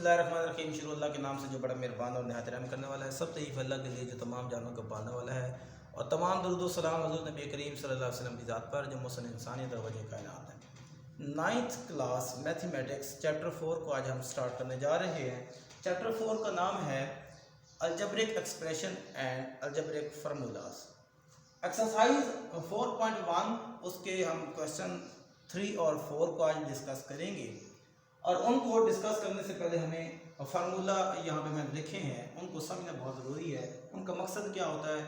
बिस्मिल्लाहिर्रहमानिर्रहीम। शुरू अल्लाह के नाम से जो बड़ा मेहरबान और नहायत रहम करने वाला है। सब तरीफ़ अल्लाह के लिए जो तमाम जानों को पालने वाला है, और तमाम दुरूद व सलाम हज़रत नबी करीम सल्लल्लाहु अलैहि वसल्लम की ज़ात पर जो मुहसिन इंसानियत और वजह कायनात है। 9th क्लास मैथमेटिक्स चैप्टर 4 को आज हम स्टार्ट करने जा रहे हैं। चैप्टर 4 का नाम है algebraic expression and algebraic formulas. Exercise 4.1 उसके हम क्वेश्चन 3 और 4 को आज डिस्कस करेंगे, और उनको डिस्कस करने से पहले हमें फार्मूला यहाँ पे मैंने लिखे हैं उनको समझना बहुत ज़रूरी है। उनका मकसद क्या होता है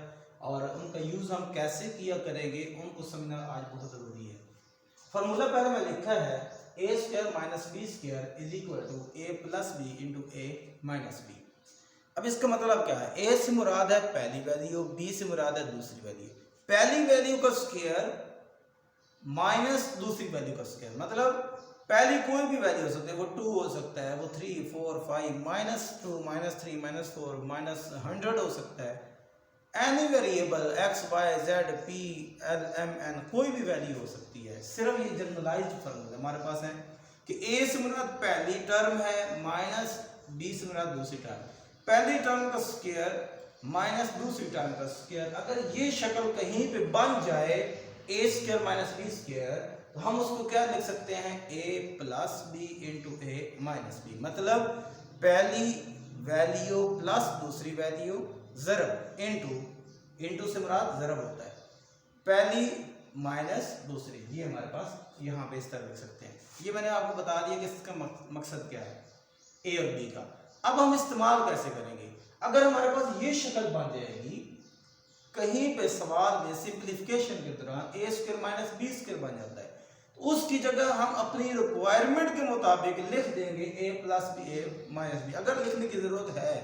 और उनका यूज़ हम कैसे किया करेंगे उनको समझना आज बहुत ज़रूरी है। फार्मूला पहले मैं लिखा है a square minus b square is equal to a plus b into a minus b. अब इसका मतलब क्या है? a से मुराद है पहली वैल्यू, b से मुराद है दूसरी वैल्यू। पहली वैल्यू का स्क्वायर माइनस दूसरी वैल्यू का स्क्वायर, मतलब पहली कोई भी वैल्यू हो सकती है, वो 2 हो सकता है, वो 3 4 5 माइनस 2 माइनस 3 माइनस 4 माइनस 100 हो सकता है। Any variable x y z p l m n कोई भी वैल्यू हो सकती है। सिर्फ ये जनरलाइज्ड फार्मूला हमारे पास है कि ए से मुराद पहली टर्म है माइनस बी से मुराद दूसरी टर्म, पहली टर्म का स्क्वायर माइनस दूसरी टर्म का स्क्वायर। अगर ये शक्ल कहीं पे बन जाए a square minus b square, तो हम उसको क्या लिख सकते हैं? a plus b into a minus b. मतलब पहली वैल्यू प्लस दूसरी वैल्यू ज़रब इंटू से मुराद ज़रब होता है, पहली माइनस दूसरी। ये हमारे पास यहाँ पे इस तरह लिख सकते हैं। ये मैंने आपको बता दिया कि इसका मकसद क्या है a और b का। अब हम इस्तेमाल कैसे करेंगे? अगर हमारे पास ये शक्ल बन जाएगी, कहीं पे सवाल में सिंप्लीफिकेशन के दौरान a square minus b square बन जाता है, तो उसकी जगह हम अपनी रिक्वायरमेंट के मुताबिक लिख देंगे a plus b a minus b. अगर लिखने की ज़रूरत है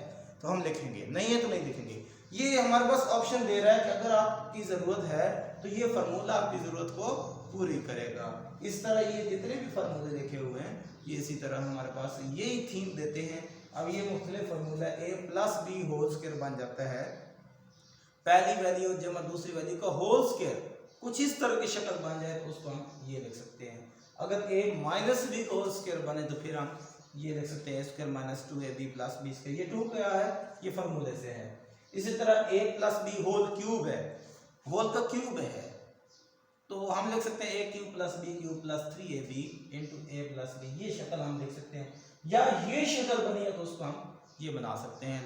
तो हम लिखेंगे, नहीं है तो नहीं लिखेंगे। ये हमारे पास ऑप्शन दे रहा है कि अगर आपकी ज़रूरत है तो ये फार्मूला आपकी ज़रूरत को पूरी करेगा। इस तरह ये जितने भी फार्मूले लिखे हुए हैं ये इसी तरह हमारे पास यही थीम देते हैं। अब ये मुख्तलिफ formula a plus b whole square बन जाता है, पहली वैल्यू जमा दूसरी वैल्यू का होल स्क्वायर। कुछ इस तरह की शक्ल बन जाए तो उसको हम ये लिख सकते हैं। अगर a माइनस बी का होल स्क्वायर बने तो फिर हम ये लिख सकते हैं a square minus 2ab plus b square. ये 2 क्या है? ये फार्मूले से है। इसी तरह a plus b whole cube है, होल का क्यूब है, तो हम लिख सकते हैं a cube plus b cube plus 3ab into a plus b. ये शक्ल हम लिख सकते हैं, या ये शक्ल बनी है तो उसको हम ये बना सकते हैं।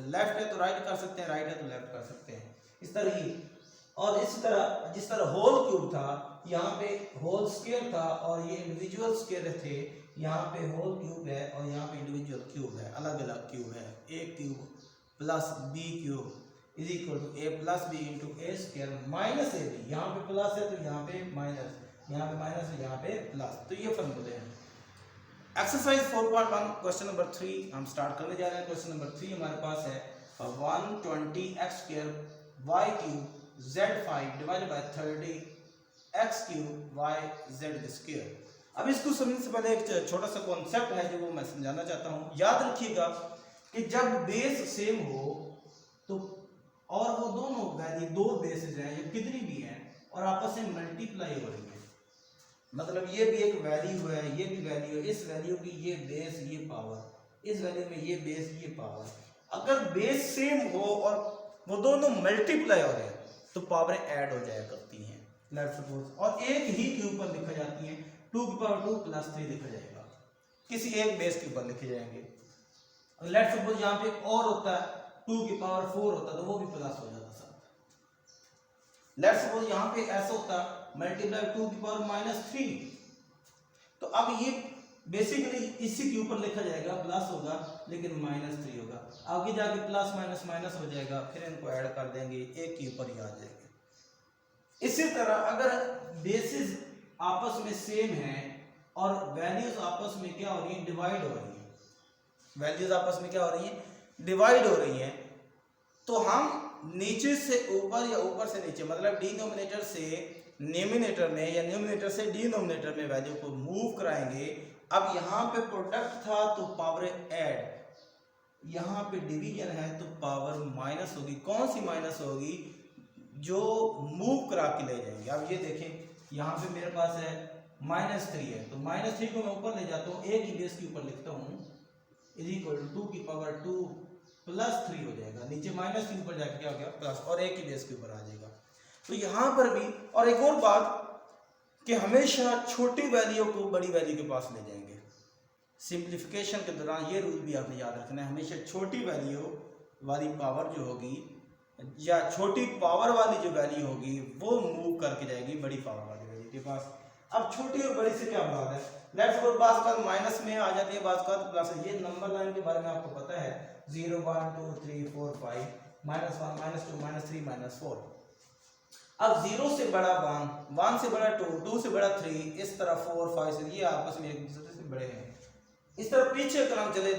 लेफ्ट है तो राइट कर सकते हैं, राइट है तो लेफ्ट कर सकते हैं, इस तरह ही। और इसी तरह जिस तरह होल क्यूब था, यहाँ पे होल स्क्वायर था और ये इंडिविजुअल स्क्वायर थे, यहाँ पे होल क्यूब है और यहाँ पे इंडिविजुअल क्यूब है, अलग अलग क्यूब है। a cube plus b cube is equal to a plus b into a square minus ab। यहाँ पे प्लस है तो यहाँ पे माइनस, यहाँ पे माइनस है यहाँ पे प्लस। तो ये फॉर्मूले हैं। एक्सरसाइज 4.1 क्वेश्चन नंबर 3 हम स्टार्ट करने जा रहे हैं। क्वेश्चन नंबर 3 हमारे पास है 120 x square y cube z5 divided by 30 x cube y z square. अब इसको समझने से पहले एक छोटा सा कॉन्सेप्ट है जो वो मैं समझाना चाहता हूँ। याद रखिएगा कि जब बेस सेम हो तो, और वो दोनों वैल्यू दो बेसेस हैं या कितनी भी हैं और आपस में मल्टीप्लाई हो रही है, मतलब ये भी एक वैल्यू है, ये भी वैल्यू है, इस वैल्यू की ये बेस ये पावर, इस वैल्यू में ये बेस ये पावर। अगर बेस सेम हो और वो दोनों मल्टीप्लाई हो रहे हैं तो पावरें ऐड हो जाया करती हैं। लेट्स सपोज, और एक ही के ऊपर लिखा जाती हैं, 2 की पावर 2 प्लस 3 लिखा जाएगा, किसी एक बेस के ऊपर लिखे जाएंगे। लेट्स सपोज यहाँ पे और होता है 2 की पावर 4 होता तो वो भी प्लस हो जाता सब। लेट्स सपोज यहाँ पे ऐसा होता मल्टीप्लाई 2 की पावर माइनस 3, तो अब ये बेसिकली इसी के ऊपर लिखा जाएगा, प्लस होगा लेकिन माइनस 3 होगा, आगे जाके प्लस माइनस माइनस हो जाएगा, फिर इनको ऐड कर देंगे, एक के ऊपर ही आ जाएंगे। इसी तरह अगर बेसिस आपस में सेम है और वैल्यूज आपस में क्या हो रही है? डिवाइड हो रही है। वैल्यूज आपस में क्या हो रही है? डिवाइड हो रही है, तो हम नीचे से ऊपर या ऊपर से नीचे, मतलब डिनोमिनेटर से न्यूमिनेटर में या न्यूमिनेटर से डिनोमिनेटर में वैल्यू को मूव कराएंगे। अब यहाँ पे प्रोडक्ट था तो पावर ऐड, यहाँ पे डिवीजन है तो पावर माइनस होगी। कौन सी माइनस होगी? जो मूव करा के ले जाएंगे। अब ये देखें यहाँ पे मेरे पास है -3 है, तो -3 को मैं ऊपर ले जाता हूँ, एक ही बेस के ऊपर लिखता हूँ इज इक्वल टू 2 की पावर 2 प्लस 3 हो जाएगा, नीचे माइनस के ऊपर जाके क्या हो गया प्लस, और एक ही बेस के ऊपर आ जाएगा। तो यहाँ पर भी, और एक और बात कि हमेशा छोटी वैल्यू को बड़ी वैल्यू के पास ले जाएंगे। सिंप्लीफिकेशन के दौरान ये रूल भी आपने याद रखना है, हमेशा छोटी वैल्यू वाली पावर जो होगी या छोटी पावर वाली जो वैल्यू होगी वो मूव करके जाएगी बड़ी पावर वाली वैल्यू के पास। अब छोटी और बड़ी से क्या बात है, लेट्स सपोज बात का माइनस में आ जाती है, बात का प्लस। ये नंबर लाइन के बारे में आपको पता है, 0 1 2 3 4 5 -1 -2 -3 -4। अब 0 से बड़ा 1, 1 से बड़ा 2, 2 से बड़ा 3, इस तरह 4 5 से ये आपस में एक दूसरे से बड़े हैं। इस तरह पीछे क्रम चले,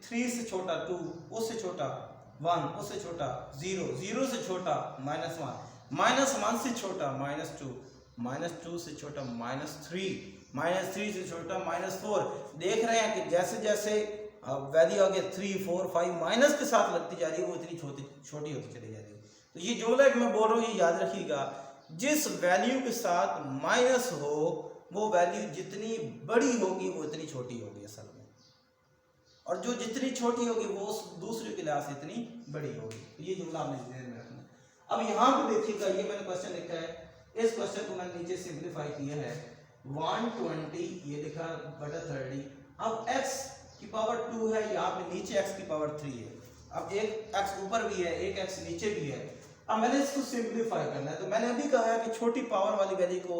3 से छोटा 2, उससे छोटा 1, उससे छोटा 0, 0 से छोटा -1, -1 से छोटा -2, -2 से छोटा -3, -3 से छोटा -4। देख रहे हैं कि जैसे जैसे वैल्यू आगे 3 4 5 माइनस के साथ लगती जा रही है वो इतनी छोटी होती चली जा रही है। तो ये जो लाइक मैं बोल रहा हूँ ये याद रखिएगा, जिस वैल्यू के साथ माइनस हो वो वैल्यू जितनी बड़ी होगी वो इतनी छोटी होगी असल में, और जो जितनी छोटी होगी वो दूसरे के लिहाज से इतनी बड़ी होगी। तो ये जुमला आपने ध्यान में रखना। अब यहाँ पे देखिएगा, ये मैंने क्वेश्चन लिखा है, इस क्वेश्चन को मैंने नीचे सिंप्लीफाई किया है, 120 ये लिखा बटा 30। अब x की पावर 2 है, यहाँ पे नीचे x की पावर 3 है। अब एक x ऊपर भी है, एक x नीचे भी है। अब मैंने इसको सिंप्लीफाई करना है, तो मैंने अभी कहा है कि छोटी पावर वाली वैल्यू को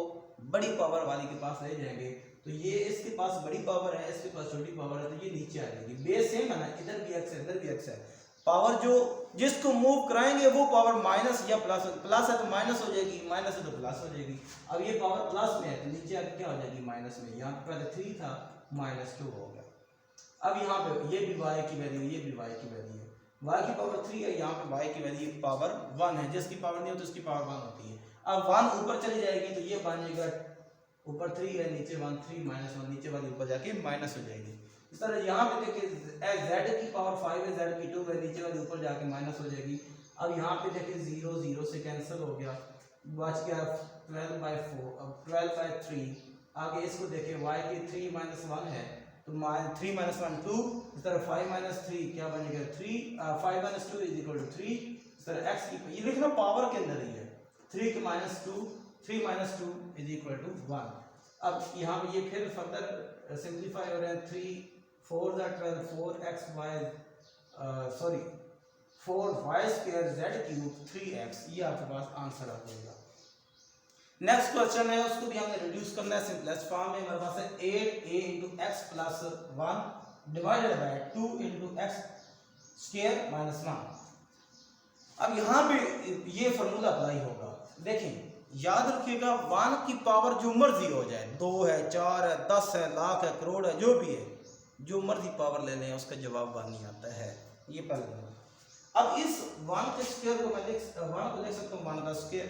बड़ी पावर वाली के पास ले जाएंगे। तो ये इसके पास बड़ी पावर है, इसके पास छोटी पावर है, तो ये नीचे आ जाएगी। बेस सेम है ना, इधर भी x है इधर भी x है। पावर जो जिसको मूव कराएंगे वो पावर माइनस या प्लस, प्लस है तो माइनस हो जाएगी, माइनस है तो प्लस हो जाएगी। अब ये पावर प्लस में है तो नीचे आके क्या हो जाएगी माइनस में, यहाँ पहले 3 था -2 हो गया। अब यहाँ पे ये भी y की वैल्यू, ये भी y की वैल्यू है, y की पावर 3 है, यहाँ पे y की वैल्यू पावर 1 है, जिसकी पावर नहीं होती उसकी पावर 1 होती है। अब 1 ऊपर चली जाएगी तो ये बन जाएगा, ऊपर 3 है नीचे 1, 3 -1, नीचे वाली ऊपर जाके माइनस हो जाएगी। इस तरह यहाँ पे देखिए z की पावर 5 है, z की 2 है, नीचे वाली ऊपर जाके माइनस हो जाएगी। अब यहाँ पे देखिए 0 0 से कैंसिल हो गया, बच गया 12/4, अब 12/3। आगे इसको देखिए y की 3 -1 है तो 3 -1 2, इस तरह 5 -3 क्या बनेगा 3, 5 -2 = 3। इस तरह x की ये लिखना पावर के अंदर ही है, 3 के -2, 3 -2 = 1। अब यहाँ पे ये फिर फर्दर सिंप्लीफाई हो रहे हैं, 3 4 12 4x y 4y² z³ 3x, ये आपके पास आंसर आ जाएगा। नेक्स्ट क्वेश्चन है, उसको भी हमने रिड्यूस करना है सिंपलेस्ट फॉर्म में। हमारे पास है 8a × x + 1 divided bye 2 × x² - 1। अब यहाँ पे ये फार्मूला अप्लाई होगा। देखिए याद रखिएगा, 1 की पावर जो मर्जी हो जाए, 2 है 4 है 10 है लाख है करोड़ है, जो भी है, जो मर्जी पावर ले लें उसका जवाब 1 नहीं आता है। ये पहले अब इस 1 के स्क्वायर को मैं 1 को लिख सकता हूँ 1 का स्क्वायर।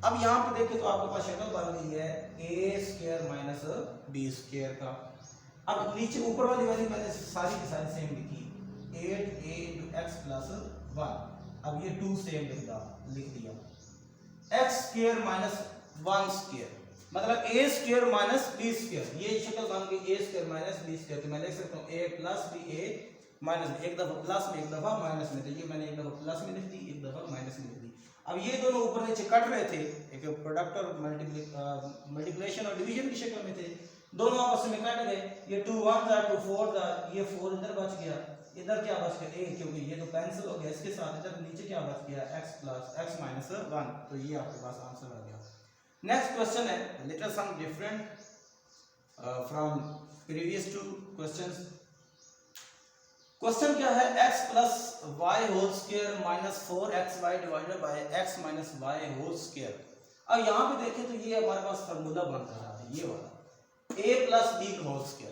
अब यहाँ पे देखिए तो आपके पास शक्ल बन गई है a² - b² का। अब नीचे ऊपर वाली वैल्यू मैंने सारी की सारी सेम लिखी, 8a × x + 1। अब ये 2 सेम लिख दिया, x² - 1² मतलब a² - b²। ये शक्ल बन गई a² - b²। तो मैं लिख सकता हूँ a + b, a - एक दफा प्लस में एक दफा माइनस में, तो ये मैंने एक दफा प्लस में लिख दी, एक दफा माइनस में लिख दी। अब ये दोनों ऊपर नीचे कट रहे थे, एक प्रोडक्ट और मल्टीप्लिकेशन और डिवीजन की शक्ल में थे, दोनों आपस में कट गए। ये 2 1 था 2 4 था, ये 4 इधर बच गया, इधर क्या बच गया a, क्योंकि ये तो कैंसिल हो गया, इसके साथ इधर नीचे क्या बच गया x - 1। तो ये आपके पास आंसर आ गया। नेक्स्ट क्वेश्चन है little some different from previous 2 questions. Question क्या है, x + y² - 4xy divided by x - y²। अब यहाँ पे देखें तो ये हमारे पास फार्मूला बन रहा है, ये वाला a + b²।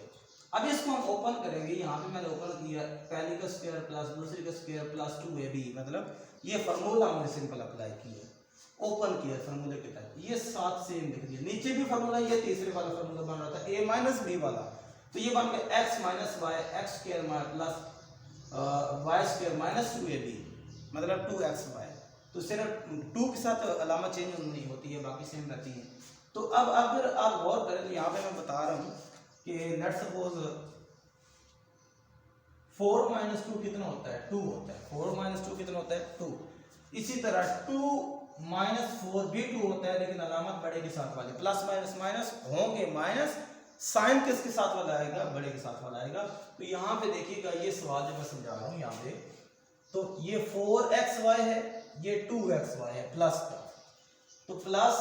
अब इसको हम ओपन करेंगे, यहाँ पे मैंने ओपन किया, पहली का स्क्वायर प्लस दूसरी का स्क्वायर प्लस 2ab, मतलब ये फार्मूला हमने सिंपल अप्लाई किया, ओपन किया फार्मूले के तहत, ये 7 सेम लिख दिया। नीचे भी फार्मूला ये तीसरे वाला फार्मूला बन रहा था a - b वाला, तो ये बन गया x - y x² y² - 2ab मतलब 2xy। तो सिर्फ 2 के साथ अलामत चेंज नहीं होती है, बाकी सेम रहती है। तो अब अगर आप गौर करें तो यहाँ पे मैं बता रहा हूँ कि लेट्स सपोज 4 माइनस 2 कितना होता है? 2 होता है। 4 माइनस 2 कितना होता है? 2। इसी तरह 2 माइनस 4 भी 2 होता है, लेकिन अलामत बड़े के साथ वाले, प्लस माइनस माइनस होंगे माइनस, साइन किसके साथ वाला आएगा? बड़े के साथ वाला आएगा। तो यहाँ पे देखिएगा, ये सवाल जो मैं समझा रहा हूँ यहाँ पे, तो ये 4xy है, ये 2xy है प्लस का, तो प्लस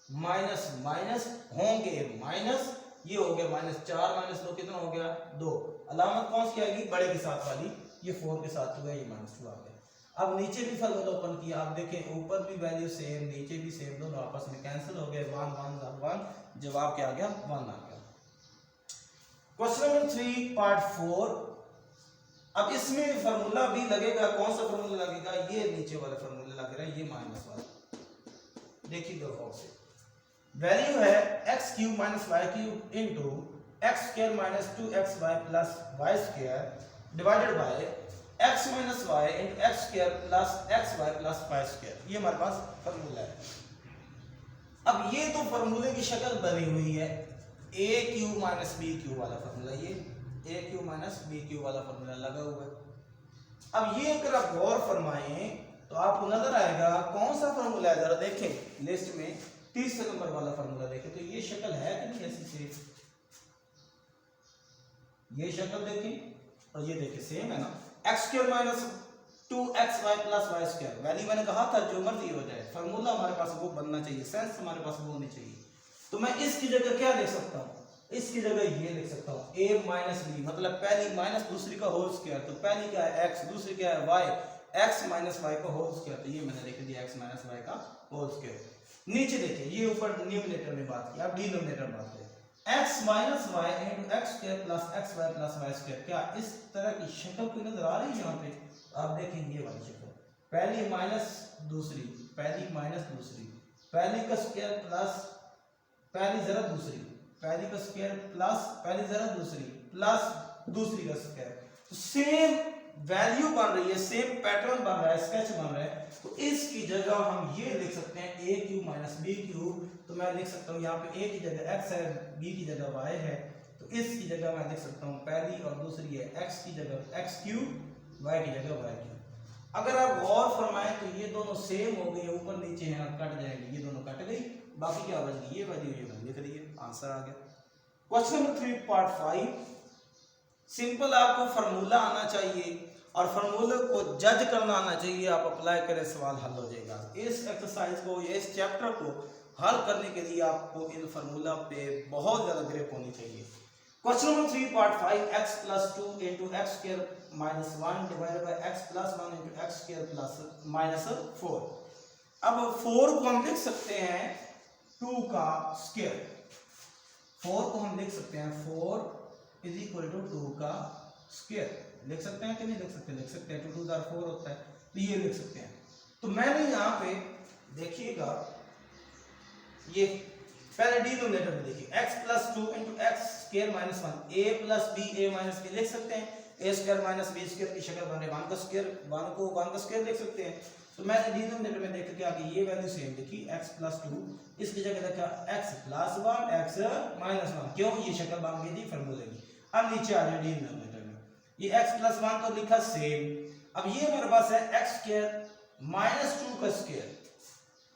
माइनस माइनस होंगे माइनस, ये हो गया माइनस 4 माइनस 2 कितना हो गया? 2। अलामत कौन सी आएगी? बड़े के साथ वाली, ये 4 के साथ हुआ, ये माइनस 2 आ गया। अब नीचे भी फार्मूला ओपन किया, आप देखें ऊपर भी वैल्यू सेम, नीचे भी सेम, दोनों आपस में कैंसिल हो गए, 1 1 1, जवाब क्या आ गया? 1 आ गया। Question number 3 part 4। अब इसमें फार्मूला भी लगेगा, कौन सा फार्मूला लगेगा? ये नीचे वाला फार्मूला लग रहा है, ये माइनस वाला, देखिए गौर से। वैल्यू है x cube minus y cube into x square minus 2xy plus y square divided by x minus y into x square plus x y plus y square. ये हमारे पास फार्मूला है। अब ये तो फार्मूले की शक्ल बनी हुई है, ए क्यूब माइनस बी क्यूब वाला फार्मूला, ये ए क्यूब माइनस बी क्यूब वाला फार्मूला लगा हुआ है। अब ये अगर आप गौर फरमाएं तो आपको नजर आएगा कौन सा फार्मूला है, जरा देखें लिस्ट में, तीसरे नंबर वाला फार्मूला देखें, तो ये शक्ल है कि नहीं ऐसी सेम? ये शक्ल देखें और ये देखें सेम है ना। X square minus 2xy plus y square, value मैंने कहा था जो मर्जी हो जाए, फार्मूला हमारे पास वो बनना चाहिए, सेंस हमारे पास वो होनी चाहिए। तो मैं इसकी जगह क्या लिख सकता हूँ? इसकी जगह ये लिख सकता हूँ a माइनस बी, मतलब पहली माइनस दूसरी का होल स्क्वायर, तो पहली क्या है x, दूसरी क्या है y, x माइनस वाई का होल स्क्वायर, तो ये मैंने लिख दिया x माइनस वाई का होल स्क्वायर। नीचे देखिए, ये ऊपर न्यूमरेटर में बात की, अब डिनोमिनेटर में बात करें, x minus y into x square plus x y plus y square. क्या इस तरह की शक्ल कोई नजर आ रही है यहाँ पे? आप देखेंगे ये वाली शक्ल, पहली माइनस दूसरी, पहली माइनस दूसरी, पहली का स्क्वायर प्लस पहली जरा दूसरी, पहली का स्क्वायर प्लस पहली जरा दूसरी प्लस दूसरी का स्क्वायर, तो सेम वैल्यू बन रही है, सेम पैटर्न बन रहा है, स्केच बन रहा है। तो इसकी जगह हम ये लिख सकते हैं a cube minus b cube, तो मैं लिख सकता हूँ यहाँ पे a की जगह x है, b की जगह y है, तो इसकी जगह मैं लिख सकता हूँ पहली और दूसरी है x की जगह x क्यूब, y की जगह y क्यूब। अगर आप गौर फरमाएं तो ये दोनों सेम हो गए, ऊपर नीचे हैं, कट जाएंगे, ये दोनों कट गई, बाकी क्या बच गई? ये वैल्यू ये वैल्यू लिख दी है, आंसर आ गया। Question number 3 part 5। सिंपल आपको फार्मूला आना चाहिए और फार्मूले को जज करना आना चाहिए, आप अप्लाई करें सवाल हल हो जाएगा। इस एक्सरसाइज को, इस चैप्टर को हल करने के लिए आपको इन फार्मूला पे बहुत ज्यादा ग्रिप होनी चाहिए। Question number 3 part 5, x plus 2 into x square minus 1 divided bye x plus 1 into x square plus minus 4। अब 4 को हम लिख सकते हैं 2 का स्क्वायर, 4 को हम लिख सकते हैं 4 इज इक्वल टू 2 का स्क्वायर, लिख सकते हैं कि नहीं लिख सकते? लिख सकते हैं, 2 2 4 होता है, तो ये लिख सकते हैं। तो मैंने यहाँ पे देखिएगा, ये पहले डिनोमिनेटर में देखिए, x plus 2 into x square minus 1, a plus b a minus b लिख सकते हैं, a square minus b square की शक्ल बन रही है, 1 का स्क्वायर 1 को 1 का स्क्वायर लिख सकते हैं। तो मैंने डिनोमिनेटर में देख के आगे ये वैल्यू सेम लिखी, x प्लस 2, इसकी जगह लिखा x प्लस 1 x माइनस 1, क्यों? ये शक्ल बन गई थी फार्मूले की। अब नीचे आ जाए डिनोमिनेटर में, ये x प्लस 1 तो लिखा सेम, अब ये हमारे पास है x स्क्वायर माइनस 2 का स्क्वायर,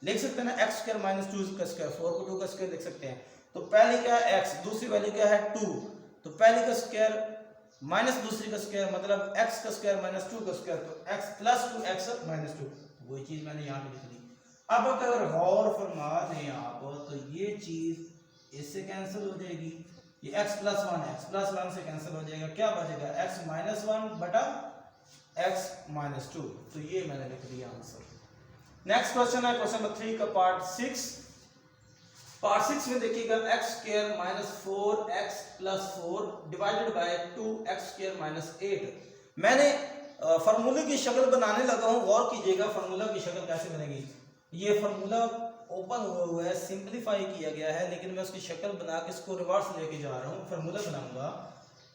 लिख सकते हैं ना, x स्क्वायर माइनस 2 का स्क्वायर, 4 को 2 का स्क्वायर लिख सकते हैं। तो पहले क्या है x, दूसरी वैल्यू क्या है 2, तो पहले का स्क्वायर माइनस दूसरी का स्क्वायर, मतलब x का स्क्वायर माइनस 2 का स्क्वायर, तो x प्लस 2 x माइनस 2, वही चीज मैंने यहाँ पे लिख दी। अब अगर गौर फरमा दें आप, तो ये चीज इससे कैंसिल हो जाएगी, ये x प्लस 1 से कैंसिल हो जाएगा, क्या बचेगा? x माइनस 1 बटा x माइनस 2, तो ये मैंने लिख दिया आंसर। नेक्स्ट क्वेश्चन है क्वेश्चन नंबर 3 का पार्ट 6। पार्ट 6 में देखिएगा, x square minus 4x plus 4 divided by 2x square minus 8। मैंने फार्मूले की शक्ल बनाने लगा हूं, गौर कीजिएगा फार्मूला की शक्ल कैसे बनेगी। ये फार्मूला ओपन हुआ है, सिंपलीफाई किया गया है, लेकिन मैं उसकी शक्ल बना के इसको रिवर्स लेके जा रहा हूँ। फार्मूला बनाऊंगा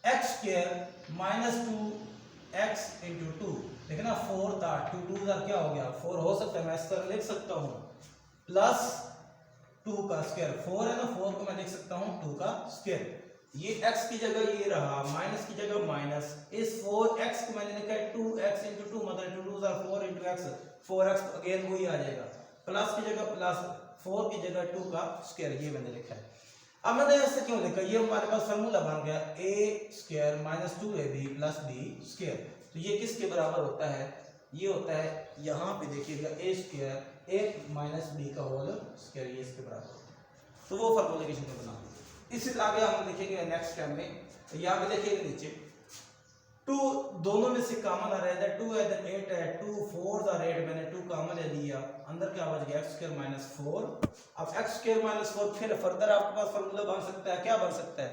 x square minus 2x into 2, देखना 4 था, 2 2 क्या हो गया 4 हो सकता है, मैं इस तरह लिख सकता हूँ, प्लस 2 का स्क्वायर, 4 है ना, 4 को मैं लिख सकता हूँ 2 का स्क्वायर। ये x की जगह ये रहा, माइनस की जगह माइनस, इस 4x को मैंने लिखा है 2x इंटू 2, मतलब 2 2 4 इंटू x, 4x अगेन वही आ जाएगा, प्लस की जगह प्लस, 4 की जगह 2 का स्क्वायर, ये मैंने लिखा है। अब मैंने ऐसे क्यों लिखा, ये हमारे पास फार्मूला बन गया a square minus 2ab plus b square. तो ये किसके बराबर होता है, ये होता है, यहाँ पे देखिएगा a स्क्वायर 1 माइनस b का होल स्क्वायर, ये इसके बराबर होता है। तो वो फार्मूला की शक्ल बना दी। इससे आगे हम लिखेंगे नेक्स्ट टाइम में। तो यहाँ पे देखिएगा नीचे 2 दोनों में से कॉमन आ रहा है, 2 है देन 8 है, 2 4 are 8, मैंने 2 कॉमन ले लिया, अंदर क्या बच गया x स्क्वायर माइनस 4। अब x स्क्वायर माइनस 4 फिर फर्दर आपके पास फार्मूला बन सकता है, क्या बन सकता है,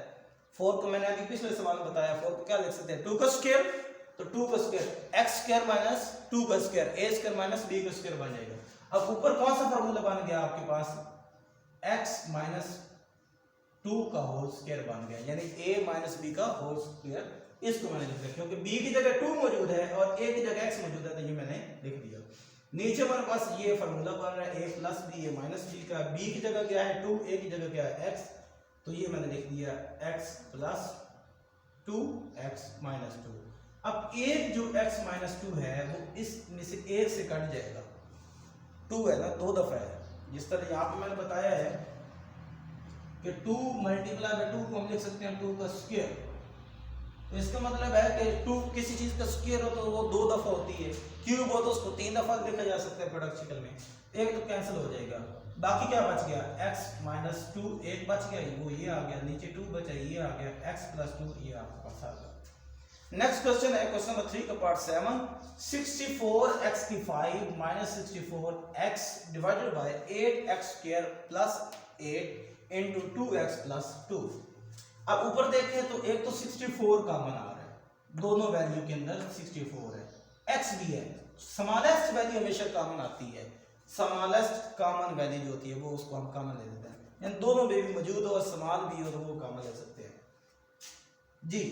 4 को मैंने अभी पिछले सवाल में बताया, 4 को क्या लिख सकते हैं, 2 का स्क्वायर, तो 2 का स्क्वायर x स्क्वायर माइनस 2 का square, a square minus b का स्क्वायर बन जाएगा। अब ऊपर कौन सा फार्मूला बन गया आपके पास, x माइनस 2 का होल स्क्वायर बन गया, यानी a माइनस b का होल स्क्वायर, इसको मैंने लिख दिया क्योंकि b की जगह 2 मौजूद है और a की जगह x मौजूद है, तो ये मैंने लिख दिया। नीचे हमारे पास ये फार्मूला बन रहा है a plus b, a minus b का, b की जगह क्या है 2, a की जगह क्या है x, तो ये मैंने लिख दिया x प्लस 2x माइनस 2। अब एक जो x माइनस 2 है वो इसमें से एक से कट जाएगा, 2 है ना, 2 दफा है, जिस तरह यहाँ पे मैंने बताया है कि 2 मल्टीप्लाई बाय 2 को हम लिख सकते हैं 2 का स्क्वायर। तो इसका मतलब है कि 2 किसी चीज का स्क्वायर हो तो वो 2 दफा होती है, क्यूब हो तो उसको 3 दफा लिखा जा सकता है प्रोडक्ट शक्ल में, एक तो कैंसिल हो जाएगा, बाकी क्या बच गया x माइनस 2, एक बच गया वो ये आ गया, नीचे 2 बचा ये आ गया, x प्लस 2 ये आपके पास आ गया। नेक्स्ट क्वेश्चन है क्वेश्चन नंबर 3 का पार्ट 7, 64x की 5 minus 64x divided by 8x square plus 8 into 2x plus 2। अब ऊपर देखें तो एक तो 64 कॉमन आ रहा है, दोनों वैल्यू के अंदर 64 है, x भी है, स्मॉलेस्ट वैल्यू हमेशा कॉमन आती है, स्मॉलेस्ट कॉमन वैल्यू जो होती है वो उसको हम कॉमन ले लेते हैं, यानी दोनों में भी मौजूद हो और स्मॉल भी हो तो वो कॉमन ले सकते हैं जी।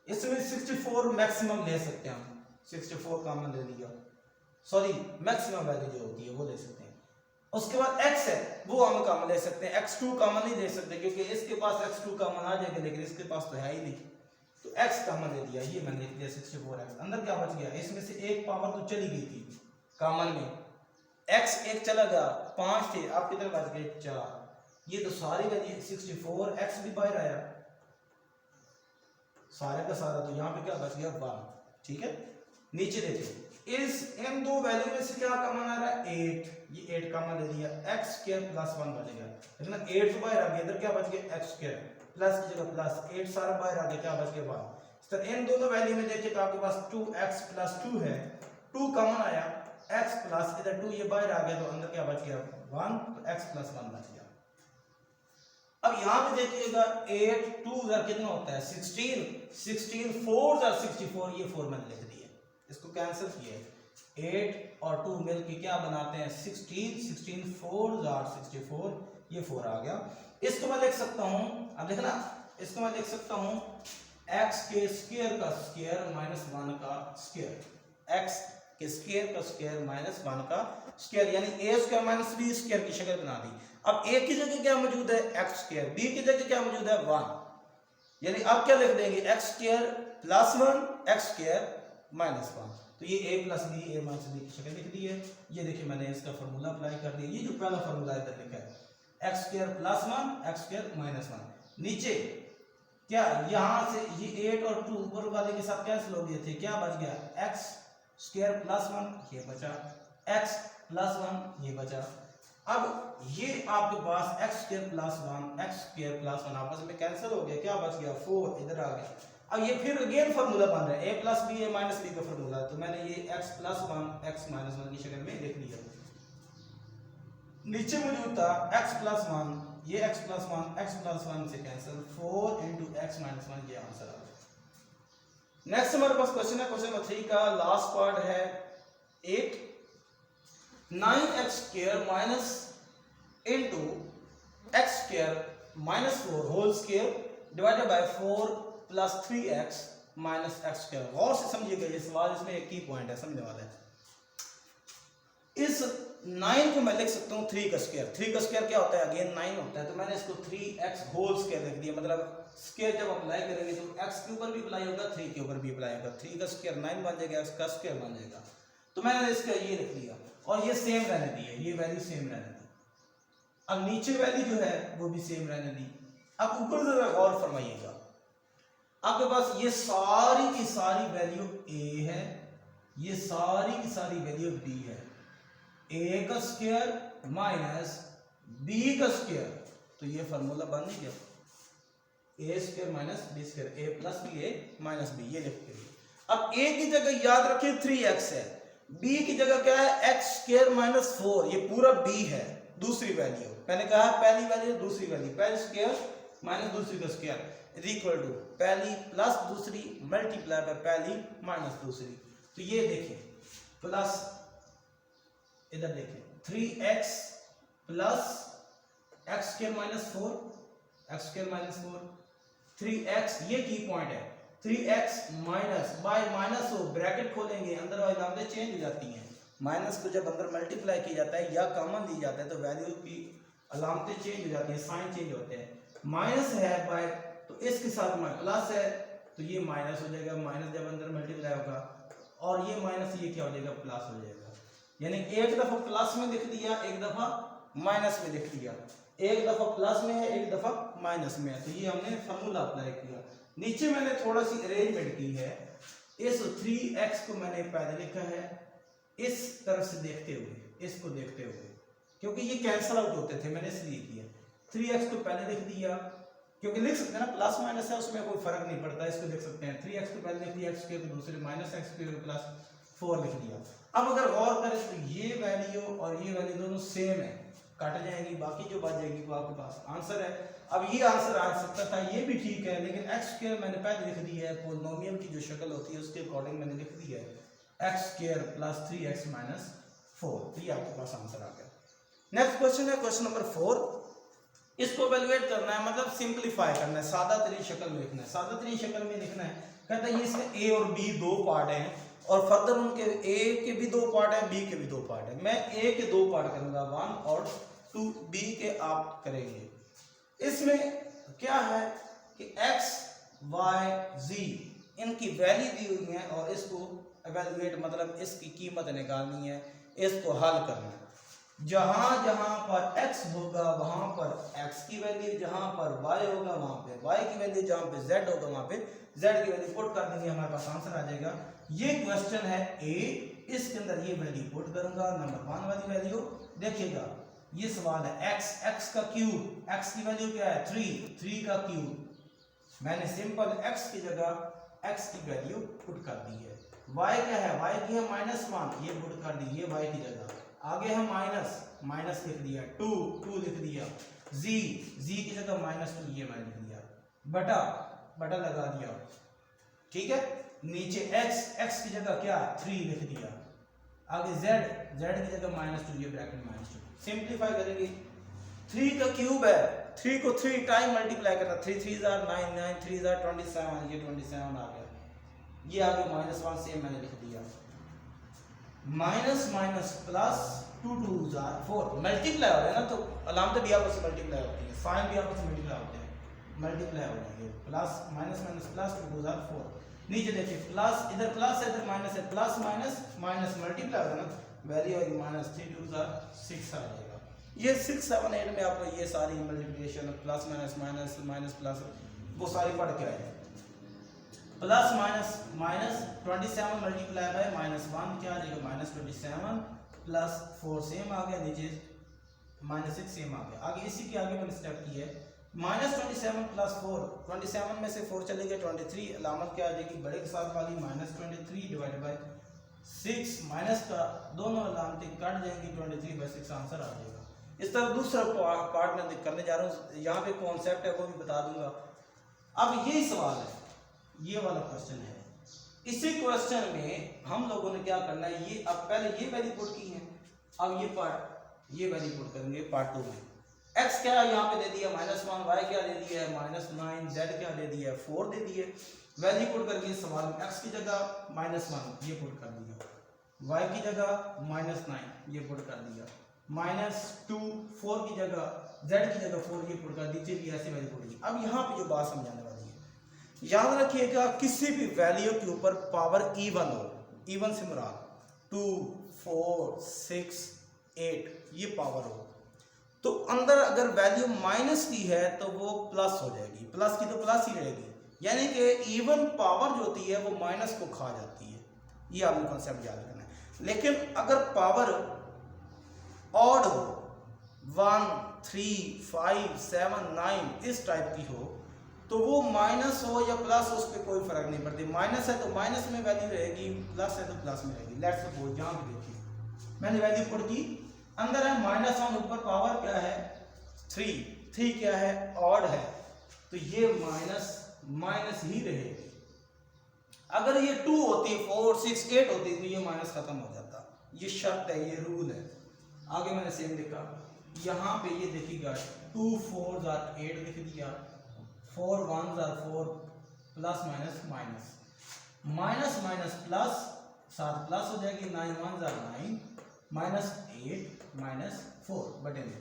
इसमें 64 मैक्सिमम ले सकते हैं हम, 64 कॉमन ले लिया, सॉरी मैक्सिमम वैल्यू जो होती है वो ले सकते हैं। उसके बाद x है वो हम कॉमन ले सकते हैं, x2 कॉमन नहीं दे सकते क्योंकि इसके पास x2 कॉमन आ जाएगा लेकिन इसके पास तो है ही नहीं, तो x कॉमन ले लिया, ये मैंने लिख दिया 64x। अंदर क्या बच गया, इसमें से एक पावर तो चली गई थी कॉमन में, x एक चला गया, 5 थे, आप कितने बच गए 4, ये तो सारी वैल्यू 64x भी बाहर आया सारे का सारा, तो यहाँ पे क्या बच गया 1, ठीक है। नीचे देखिए इस इन दो वैल्यू में से क्या कॉमन आ रहा है 8, ये 8 कॉमन ले लिया, x स्क्वायर प्लस 1 बचेगा, लेकिन 8 तो बाहर आ गया, इधर क्या बच गया x स्क्वायर प्लस की जगह प्लस 8 सारा बाहर आ गया, क्या बच गया 1। इस तरह इन दोनों वैल्यू में देखिए तो आपके पास 2x प्लस 2 है, 2 कॉमन आया, x प्लस इधर 2 ये बाहर आ गया तो अंदर क्या बच गया 1, तो x प्लस 1 बच गया। अब यहाँ पे देखिएगा 8 2 उधर कितना होता है 16, 16 4 उधर 64, ये 4 मैंने लिख दिया, इसको कैंसिल किया, 8 और 2 मिलके क्या बनाते हैं 16, 16 4 जार 64, ये 4 आ गया। इसको मैं लिख सकता हूँ, अब देखना इसको मैं लिख सकता हूँ x के स्क्वायर का स्क्वायर माइनस 1 का स्क्वायर, x के स्क्वायर का स्क्वायर माइनस 1 का स्क्वायर, यानी a square minus b square की शक्ल बना दी। अब a की जगह क्या मौजूद है x स्क्वायर, b की जगह क्या मौजूद है 1, यानी अब क्या लिख देंगे x square plus 1 x square minus 1, तो ये a plus b a minus b की शक्ल लिख दी है। ये देखिए मैंने इसका फार्मूला अप्लाई कर दिया, ये जो पहला फार्मूला इधर लिखा है x square plus 1 x square minus 1, नीचे क्या यहाँ से ये 8 और 2 ऊपर वाले के साथ कैंसिल हो गए थे, क्या बच गया x स्क्वायर प्लस 1 ये बचा, x प्लस 1 ये बचा। अब ये आपके पास x square plus 1 x square plus 1 आपस में कैंसिल हो गया, क्या बच गया 4 इधर आ गया। अब ये फिर अगेन फार्मूला बन रहा है a plus b a minus b का फार्मूला, तो मैंने ये x प्लस 1 x माइनस 1 की शक्ल में लिख लिया। नीचे मौजूद था x प्लस 1, ये x प्लस 1 x प्लस 1 से कैंसिल, 4 इंटू x माइनस 1 ये आंसर आ गया। नेक्स्ट हमारे पास क्वेश्चन है क्वेश्चन नंबर 3 का लास्ट पार्ट है 8, 9x square minus into x square minus 4 whole square divided by 4 plus 3x minus x square. गौर से समझिएगा ये सवाल, इसमें एक की पॉइंट है समझने वाला है। इस 9 को मैं लिख सकता हूँ 3 का स्क्वायर, 3 का स्क्वायर क्या होता है अगेन 9 होता है, तो मैंने इसको 3x होल स्क्वायर लिख दिया, मतलब स्क्वायर जब अप्लाई करेंगे तो x के ऊपर भी अप्लाई होगा, 3 के ऊपर भी अप्लाई होगा। 3 का स्क्वायर 9 बन जाएगा, x का स्क्वायर बन जाएगा। तो मैंने इसका ये लिख लिया और ये सेम रहने दी है, ये वैल्यू सेम रहने दी। अब नीचे वैल्यू जो है वो भी सेम रहने दी। अब ऊपर जरा गौर फरमाइएगा, आपके पास ये सारी की सारी वैल्यू a है, ये सारी की सारी वैल्यू b है। a का स्क्वायर माइनस b का स्क्वायर, तो ये फार्मूला बन नहीं गया, a square minus b square, a plus b a minus b, ये लिखते हैं। अब a की जगह याद रखिए 3x है, b की जगह क्या है x स्क्वायर माइनस 4, ये पूरा b है, दूसरी वैल्यू। मैंने कहा पहली वैल्यू दूसरी वैल्यू, पहली स्क्वायर माइनस दूसरी का स्क्वायर इज इक्वल टू पहली प्लस दूसरी मल्टीप्लाई बाय पहली माइनस दूसरी। तो ये देखें प्लस, इधर देखें 3x plus x square minus 4, x square minus 4, 3x, ये की पॉइंट है, 3x माइनस बाय माइनस हो, ब्रैकेट खोलेंगे अंदर वाली अलामतें चेंज हो जाती हैं। माइनस को जब अंदर मल्टीप्लाई किया जाता है या कॉमन दी जाता है तो वैल्यू की अलामतें चेंज हो जाती हैं, साइन चेंज होते हैं। माइनस है बाय, तो इसके साथ में प्लस है तो ये माइनस हो जाएगा, माइनस जब अंदर मल्टीप्लाई होगा, और ये माइनस ये क्या हो जाएगा प्लस हो जाएगा। यानी एक दफा प्लस में लिख दिया, एक दफा माइनस में लिख दिया, एक दफा प्लस में है, एक दफा माइनस में है। तो ये हमने फार्मूला अप्लाई किया। नीचे मैंने थोड़ा सी अरेंजमेंट की है, इस 3x को मैंने पहले लिखा है इस तरफ से देखते हुए, इसको देखते हुए, क्योंकि ये कैंसिल आउट होते थे, मैंने इसलिए किया। 3x को पहले लिख दिया, क्योंकि लिख सकते हैं ना प्लस माइनस है उसमें कोई फर्क नहीं पड़ता, इसको लिख सकते हैं। 3x को पहले लिख दिया, x स्क्वायर को दूसरे माइनस x स्क्वायर प्लस 4 लिख दिया। अब अगर गौर करें तो ये वैल्यू और ये वैल्यू दोनों सेम है, कट जाएंगी, बाकी जो बच जाएगी वो आपके पास आंसर है। अब ये आंसर आ सकता था, ये भी ठीक है, लेकिन x स्क्वायर मैंने पहले लिख दिया है, पॉलिनोमियल की जो शक्ल होती है उसके अकॉर्डिंग मैंने लिख दिया है x square plus 3x minus 4, तो ये आपके पास आंसर आ गया। नेक्स्ट क्वेश्चन है क्वेश्चन नंबर 4। इसको इवैल्यूएट करना है, मतलब सिंपलीफाई करना है, सादा तरीन शक्ल में लिखना है। सादा तरीन शक्ल में लिखना है, कहता है ये इसका a और b दो पार्ट हैं और फर्दर उनके a के भी दो पार्ट है, b के भी दो पार्ट है। मैं a के दो पार्ट करूंगा 1 और 2, b के आप करेंगे। इसमें क्या है कि x y z इनकी वैल्यू दी हुई है और इसको इवैल्यूएट मतलब इसकी कीमत निकालनी है, इसको हल करना है। जहां जहां पर x होगा वहां पर x की वैल्यू, जहां पर y होगा वहां पे y की वैल्यू, जहां पे z होगा वहां पे z की वैल्यू पुट कर देंगे, हमारे पास आंसर आ जाएगा। ये क्वेश्चन है a, इसके अंदर ये वैल्यू पुट करूंगा, नंबर 1 वाली वैल्यू। देखिएगा ये सवाल है x का क्यूब, x की वैल्यू क्या है 3 का क्यूब। मैंने सिंपल x की जगह x की वैल्यू पुट कर दी है। y क्या है, y की है -1, ये पुट कर दी, ये y की जगह। आगे है माइनस लिख दिया, 2 लिख दिया, z की जगह -2 ये मैंने लिख दिया, बटा लगा दिया, ठीक है। नीचे x की जगह क्या 3 लिख दिया, आगे z की जगह -2 ये ब्रैकेट -2। सिंपलीफाई करेंगे, 3 का क्यूब है, 3 को 3 टाइम मल्टीप्लाई करना, 3 3 9 9 3 27, ये 27 आ गया, ये आगे -1 से मैंने लिख दिया, माइनस प्लस 2 2 4 मल्टीप्लाई हो रहा है ना, तो अलामतें भी आपस में मल्टीप्लाई होती है, साइन भी आपस में मल्टीप्लाई होते हैं, मल्टीप्लाई हो जाएंगे, प्लस माइनस प्लस 2 2 4। नीचे देखिए प्लस, इधर प्लस है इधर माइनस है, प्लस माइनस मल्टीप्लाई होगा ना, वैल्यू आएगी -3 2 6 आ जाएगा। ये 6 7 8 में आपको ये सारी मल्टीप्लिकेशन प्लस माइनस प्लस वो सारी पढ़ के आएगी। प्लस माइनस 27 मल्टीप्लाई बाय -1 क्या आ जाएगा -27 प्लस 4 सेम आ गया, नीचे -6 सेम आ गया। आगे इसी के आगे मैंने स्टेप की है, -27 प्लस 4, 27 में से 4 चले गए 23, अलामत क्या आ जाएगी बड़े के साथ वाली -23 डिवाइड बाय 6, माइनस का दोनों अलामतें कट जाएंगी, 23/6 आंसर आ जाएगा। इस तरह दूसरा पार्ट में करने जा रहा हूँ, यहाँ पे कॉन्सेप्ट है वो भी बता दूंगा। अब यही सवाल है, ये वाला क्वेश्चन है। इसी क्वेश्चन में हम लोगों ने क्या करना है, ये अब पहले ये वैल्यू पुट की है, अब ये वैल्यू पुट करेंगे पार्ट 2 में। x क्या यहाँ पे दे दिया -1, y क्या दे दिया है -9, z क्या दे दिया है 4 दे दिए। वैल्यू पुट करके सवाल में x की जगह -1 ये पुट कर दिया, y की जगह -9 ये पुट कर दिया, -2 4 की जगह z की जगह 4 ये पुट कर दीजिए, भी ऐसे वैल्यू पुट। अब यहाँ पे जो बात समझाने वाली है, याद रखिएगा किसी भी वैल्यू के ऊपर पावर इवन हो, इवन से मुराद 2 4 6 8 ये पावर हो, तो अंदर अगर वैल्यू माइनस की है तो वो प्लस हो जाएगी, प्लस की तो प्लस ही रहेगी, यानी कि इवन पावर जो होती है वो माइनस को खा जाती है। ये आपने कॉन्सेप्ट याद रखना है। लेकिन अगर पावर ऑड हो 1 3 5 7 9 इस टाइप की हो, तो वो माइनस हो या प्लस हो उस पर कोई फर्क नहीं पड़ती। माइनस है तो माइनस में वैल्यू रहेगी, प्लस है तो प्लस में रहेगी। लेट्स सपोज यहाँ पे देखिए मैंने वैल्यू पुट की, अंदर है -1, ऊपर पावर क्या है 3 क्या है ऑड है, तो ये माइनस ही रहेगी। अगर ये 2 होती 4 6 8 होती तो ये माइनस खत्म हो जाता। ये शर्त है, ये रूल है। आगे मैंने सेम लिखा, यहाँ पे ये देखिएगा 2 4 8 लिख दिया, 4 1 4 plus minus minus plus 7 plus हो जाएगी, 9 1 9 -8 -4 बटे में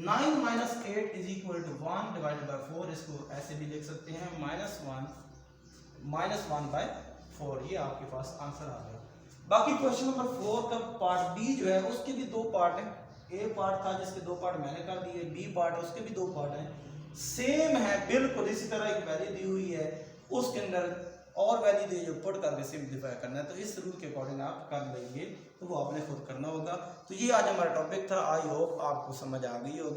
9 -8 is equal to 1 divided by 4। इसको ऐसे भी लिख सकते हैं -1/4। ये आपके पास आंसर आ गया। बाकी क्वेश्चन नंबर 4 का पार्ट बी जो है उसके भी 2 पार्ट हैं। ए पार्ट था जिसके 2 पार्ट मैंने कर दिए, बी पार्ट है उसके भी 2 पार्ट हैं, सेम है बिल्कुल इसी तरह एक वैल्यू दी हुई है, उसके अंदर और वैल्यू दी जो पुट करके सिंप्लीफाई करना है। तो इस रूल के अकॉर्डिंग आप कर लेंगे, तो वो आपने खुद करना होगा। तो ये आज हमारा टॉपिक था। आई होप आपको समझ आ गई होगी।